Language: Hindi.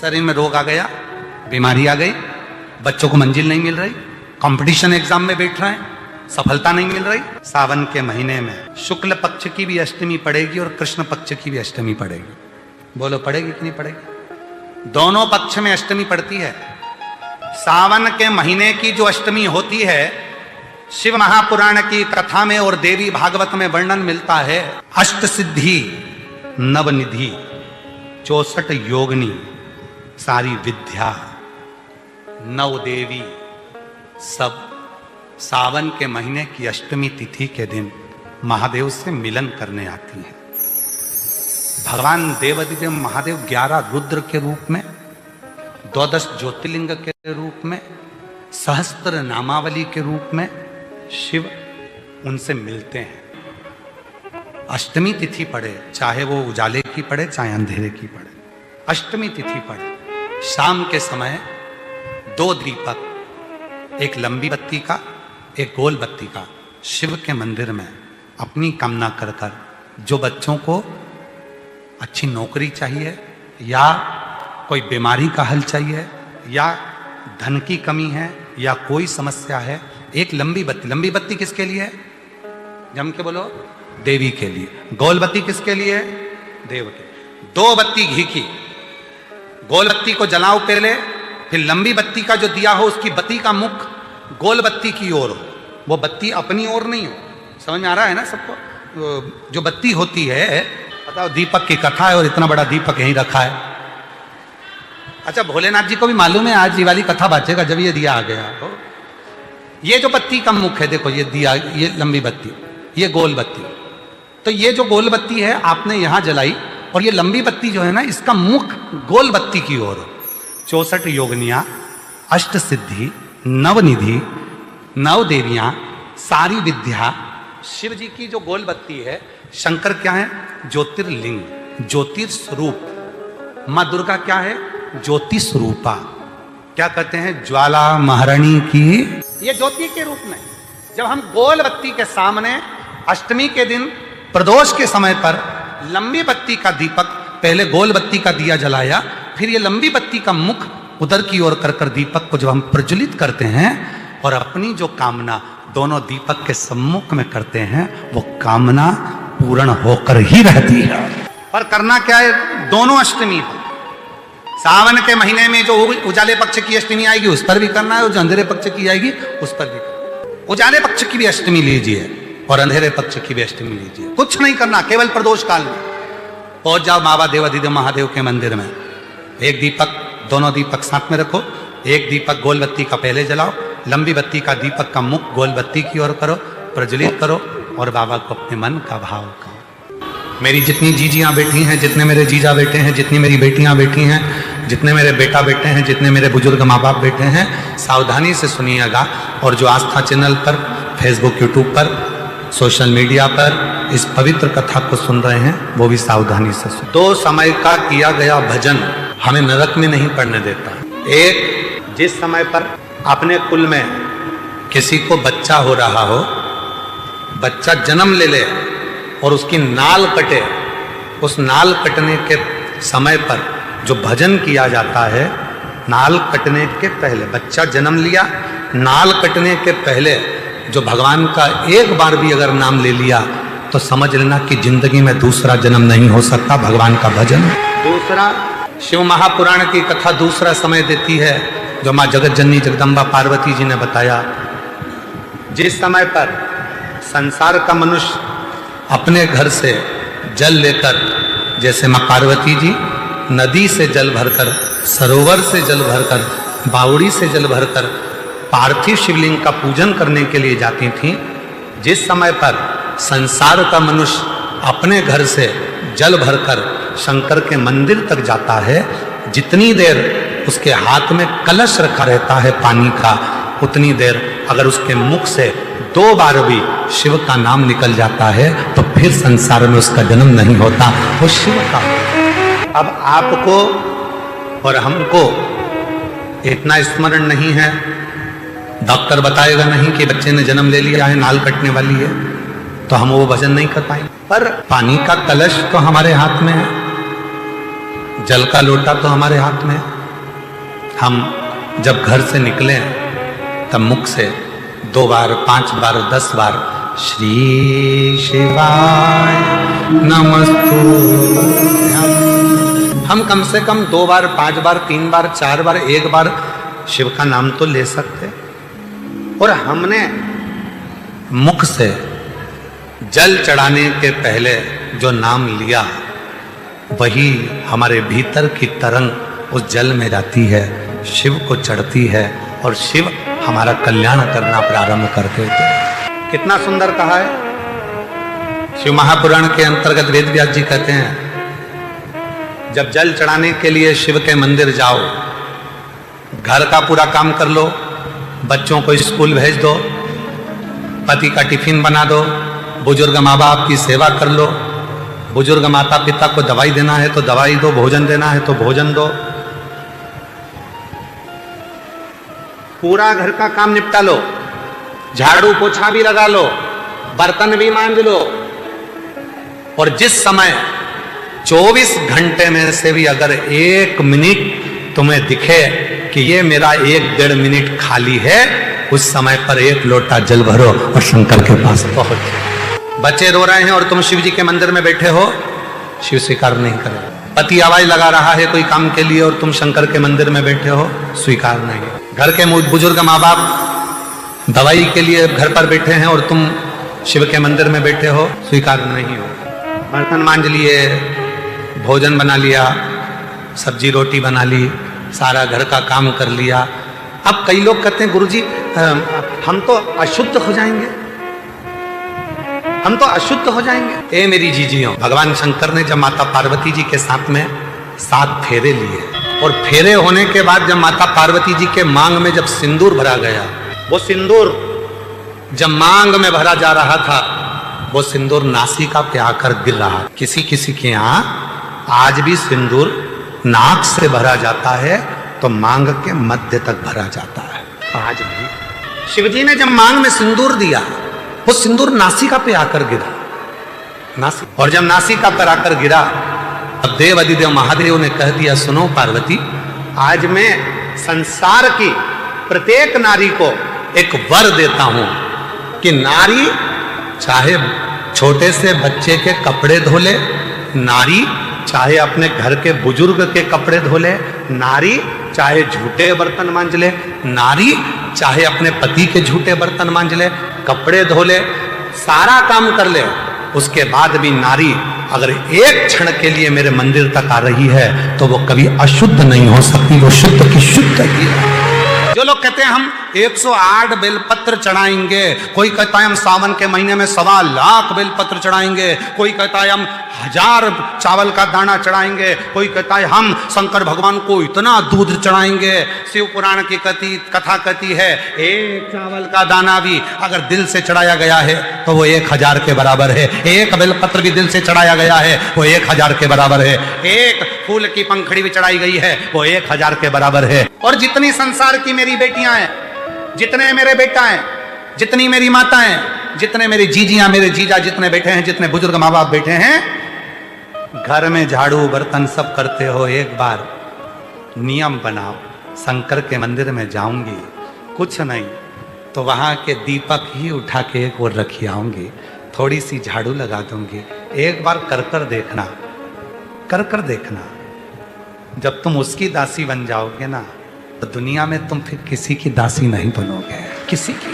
शरीर में रोग आ गया, बीमारी आ गई, बच्चों को मंजिल नहीं मिल रही, कंपटीशन एग्जाम में बैठ रहे हैं, सफलता नहीं मिल रही। सावन के महीने में शुक्ल पक्ष की भी अष्टमी पड़ेगी और कृष्ण पक्ष की भी अष्टमी पड़ेगी। बोलो पड़ेगी कि नहीं पड़ेगी? दोनों पक्ष में अष्टमी पड़ती है। सावन के महीने की जो अष्टमी होती है, शिव महापुराण की कथा में और देवी भागवत में वर्णन मिलता है। अष्ट सिद्धि, नवनिधि, 64 योगिनी, सारी विद्या, नव देवी सब सावन के महीने की अष्टमी तिथि के दिन महादेव से मिलन करने आती हैं। भगवान देवाधिदेव महादेव 11 रुद्र के रूप में, 12 ज्योतिर्लिंग के रूप में, सहस्त्र नामावली के रूप में शिव उनसे मिलते हैं। अष्टमी तिथि पड़े, चाहे वो उजाले की पड़े चाहे अंधेरे की पड़े, अष्टमी तिथि पड़े, शाम के समय 2 दीपक, एक लंबी बत्ती का एक गोल बत्ती का, शिव के मंदिर में अपनी कामना कर कर, जो बच्चों को अच्छी नौकरी चाहिए या कोई बीमारी का हल चाहिए या धन की कमी है या कोई समस्या है, एक लंबी बत्ती। लंबी बत्ती किसके लिए है? जम के बोलो, देवी के लिए। गोल बत्ती किसके लिए है? देव के। 2 बत्ती घी की, गोल बत्ती को जलाओ पहले, फिर लंबी बत्ती का जो दिया हो उसकी बत्ती का मुख गोल बत्ती की ओर हो, वो बत्ती अपनी ओर नहीं हो। समझ में आ रहा है ना सबको? जो बत्ती होती है, बताओ, दीपक की कथा है और इतना बड़ा दीपक यहीं रखा है। अच्छा, भोलेनाथ जी को भी मालूम है आज ये वाली कथा बाचेगा जब ये दिया आ गया हो। ये जो बत्ती का मुख है, देखो ये दिया, ये लंबी बत्ती, ये गोल बत्ती, तो ये जो गोल बत्ती है आपने यहां जलाई और ये लंबी बत्ती जो है ना, इसका मुख गोल बत्ती की ओर हो। 64 योगिनियां, अष्ट सिद्धि, नवनिधि, नव देवियां, सारी विद्या। शिव जी की जो गोल बत्ती है, शंकर क्या है? ज्योतिर्लिंग, ज्योतिर्स्वरूप। मां दुर्गा क्या है? ज्योति स्वरूपा। क्या कहते हैं? ज्वाला महारानी की, ये ज्योति के रूप में। जब हम गोल बत्ती के सामने अष्टमी के दिन प्रदोष के समय पर लंबी बत्ती का दीपक, पहले गोल बत्ती का दिया जलाया, फिर ये लंबी बत्ती का मुख उधर की ओर कर कर दीपक को जब हम प्रज्वलित करते हैं और अपनी जो कामना दोनों दीपक के सम्मुख में करते हैं, वो कामना पूर्ण होकर ही रहती है। पर करना क्या है? दोनों अष्टमी हो। सावन के महीने में जो उजाले पक्ष की अष्टमी आएगी उस पर भी करना है, और जो अंधेरे पक्ष की आएगी उस पर भी करना। उजाले पक्ष की भी अष्टमी लीजिए और अंधेरे पक्ष की भी अष्टमी लीजिए। कुछ नहीं करना, केवल प्रदोष काल में पहुंच जाओ बाबा देवाधिदेव महादेव के मंदिर में। एक दीपक, दोनों दीपक साथ में रखो। एक दीपक गोल बत्ती का पहले जलाओ, लंबी बत्ती का दीपक का मुख गोल बत्ती की ओर करो, प्रज्वलित करो और बाबा को अपने मन का भाव करो। मेरी जितनी जीजियां बैठी हैं, जितने मेरे जीजा बैठे हैं, जितनी मेरी बेटियां बैठी हैं, जितने मेरे बेटा बैठे हैं, जितने मेरे बुजुर्ग माँ बाप बैठे हैं, सावधानी से सुनिएगा। और जो आस्था चैनल पर, फेसबुक, यूट्यूब पर, सोशल मीडिया पर इस पवित्र कथा को सुन रहे हैं, वो भी सावधानी से सुन। 2 समय का किया गया भजन हमें नरक में नहीं पड़ने देता। एक, जिस समय पर अपने कुल में किसी को बच्चा हो रहा हो, बच्चा जन्म ले ले और उसकी नाल कटे, उस नाल कटने के समय पर जो भजन किया जाता है, नाल कटने के पहले, बच्चा जन्म लिया, नाल कटने के पहले जो भगवान का एक बार भी अगर नाम ले लिया तो समझ लेना कि जिंदगी में दूसरा जन्म नहीं हो सकता। भगवान का भजन। दूसरा, शिव महापुराण की कथा दूसरा समय देती है जो माँ जगत जननी जगदम्बा पार्वती जी ने बताया। जिस समय पर संसार का मनुष्य अपने घर से जल लेकर, जैसे माँ पार्वती जी नदी से जल भरकर, सरोवर से जल भरकर, बावड़ी से जल भरकर पार्थिव शिवलिंग का पूजन करने के लिए जाती थीं, जिस समय पर संसार का मनुष्य अपने घर से जल भरकर शंकर के मंदिर तक जाता है, जितनी देर उसके हाथ में कलश रखा रहता है पानी का, उतनी देर अगर उसके मुख से 2 बार भी शिव का नाम निकल जाता है तो फिर संसार में उसका जन्म नहीं होता, वो शिव का। अब आपको और हमको इतना स्मरण नहीं है, डॉक्टर बताएगा नहीं कि बच्चे ने जन्म ले लिया है, नाल कटने वाली है, तो हम वो भजन नहीं कर पाएंगे। पर पानी का कलश तो हमारे हाथ में है, जल का लोटा तो हमारे हाथ में है, हम जब घर से निकले तब मुख से 2 बार, 5 बार, 10 बार श्री शिवाय नमस्तुभ्यं, हम कम से कम 2 बार, 5 बार, 3 बार, 4 बार, 1 बार शिव का नाम तो ले सकते। और हमने मुख से जल चढ़ाने के पहले जो नाम लिया वही हमारे भीतर की तरंग उस जल में जाती है, शिव को चढ़ती है और शिव हमारा कल्याण करना प्रारंभ कर देते हैं। कितना सुंदर कहा है। शिव महापुराण के अंतर्गत वेद व्यास जी कहते हैं जब जल चढ़ाने के लिए शिव के मंदिर जाओ, घर का पूरा काम कर लो, बच्चों को स्कूल भेज दो, पति का टिफिन बना दो, बुजुर्ग माँ बाप की सेवा कर लो, बुजुर्ग माता पिता को दवाई देना है तो दवाई दो, भोजन देना है तो भोजन दो, पूरा घर का काम निपटा लो, झाड़ू पोछा भी लगा लो, बर्तन भी मांज लो। और जिस समय 24 घंटे में से भी अगर 1 मिनट तुम्हें दिखे कि ये मेरा 1-1.5 मिनट खाली है, उस समय पर 1 लोटा जल भरो और शंकर के पास पहुंचो। बच्चे रो रहे हैं और तुम शिव जी के मंदिर में बैठे हो, शिव स्वीकार नहीं करेगा। पति आवाज लगा रहा है कोई काम के लिए और तुम शंकर के मंदिर में बैठे हो, स्वीकार नहीं। घर के बुजुर्ग माँ बाप दवाई के लिए घर पर बैठे हैं और तुम शिव के मंदिर में बैठे हो, स्वीकार नहीं हो। बर्तन मांज लिए, भोजन बना लिया, सब्जी रोटी बना ली, सारा घर का काम कर लिया। अब कई लोग कहते हैं गुरुजी हम तो अशुद्ध हो जाएंगे, हम तो अशुद्ध हो जाएंगे। ए मेरी जीजियों, भगवान शंकर ने जब माता पार्वती जी के साथ में 7 फेरे लिए और फेरे होने के बाद जब माता पार्वती जी के मांग में जब सिंदूर भरा गया, वो सिंदूर जब मांग में भरा जा रहा था, वो सिंदूर नासिका पे आकर गिर रहा। किसी किसी के यहाँ आज भी सिंदूर नाक से भरा जाता है तो मांग के मध्य तक भरा जाता है। आज भी शिवजी ने जब मांग में सिंदूर दिया, वो सिंदूर नासिका पे आकर गिरा, नासिका। और जब नासिका पर आकर गिरा तब देव अधिदेव महादेव ने कह दिया, सुनो पार्वती, आज मैं संसार की प्रत्येक नारी को एक वर देता हूं कि नारी चाहे छोटे से बच्चे के कपड़े धो ले, नारी चाहे अपने घर के बुजुर्ग के कपड़े धो ले, नारी चाहे झूठे बर्तन मांज ले, नारी चाहे अपने पति के झूठे बर्तन मांज ले, कपड़े धो ले, सारा काम कर ले, उसके बाद भी नारी अगर एक क्षण के लिए मेरे मंदिर तक आ रही है तो वो कभी अशुद्ध नहीं हो सकती, वो शुद्ध की शुद्ध ही है। जो लोग कहते हैं हम 108 बेलपत्र चढ़ाएंगे, कोई कहता है हम सावन के महीने में 1.25 लाख बेलपत्र चढ़ाएंगे, कोई कहता है हम 1000 चावल का दाना चढ़ाएंगे, कोई कहता है हम शंकर भगवान को इतना दूध चढ़ाएंगे। शिव पुराण की कथा कहती है एक चावल का दाना भी अगर दिल से चढ़ाया गया है तो वो 1000 के बराबर है, एक बेलपत्र भी दिल से चढ़ाया गया है वो 1000 के बराबर है, एक फूल की पंखड़ी भी चढ़ाई गई है वो 1000 के बराबर है। और जितनी संसार की मेरी बेटियां हैं, जितने मेरे बेटा हैं, जितनी मेरी माता हैं, जितने मेरी जीजियां, मेरे जीजा जितने बैठे हैं, जितने बुजुर्ग माँ बाप बैठे हैं, घर में झाड़ू बर्तन सब करते हो, एक बार नियम बनाओ, शंकर के मंदिर में जाऊंगी, कुछ नहीं तो वहां के दीपक ही उठा के एक ओर रखी आऊंगी, थोड़ी सी झाड़ू लगा दूंगी, एक बार कर कर देखना, कर कर देखना। जब तुम उसकी दासी बन जाओगे ना तो दुनिया में तुम फिर किसी की दासी नहीं बनोगे, किसी की।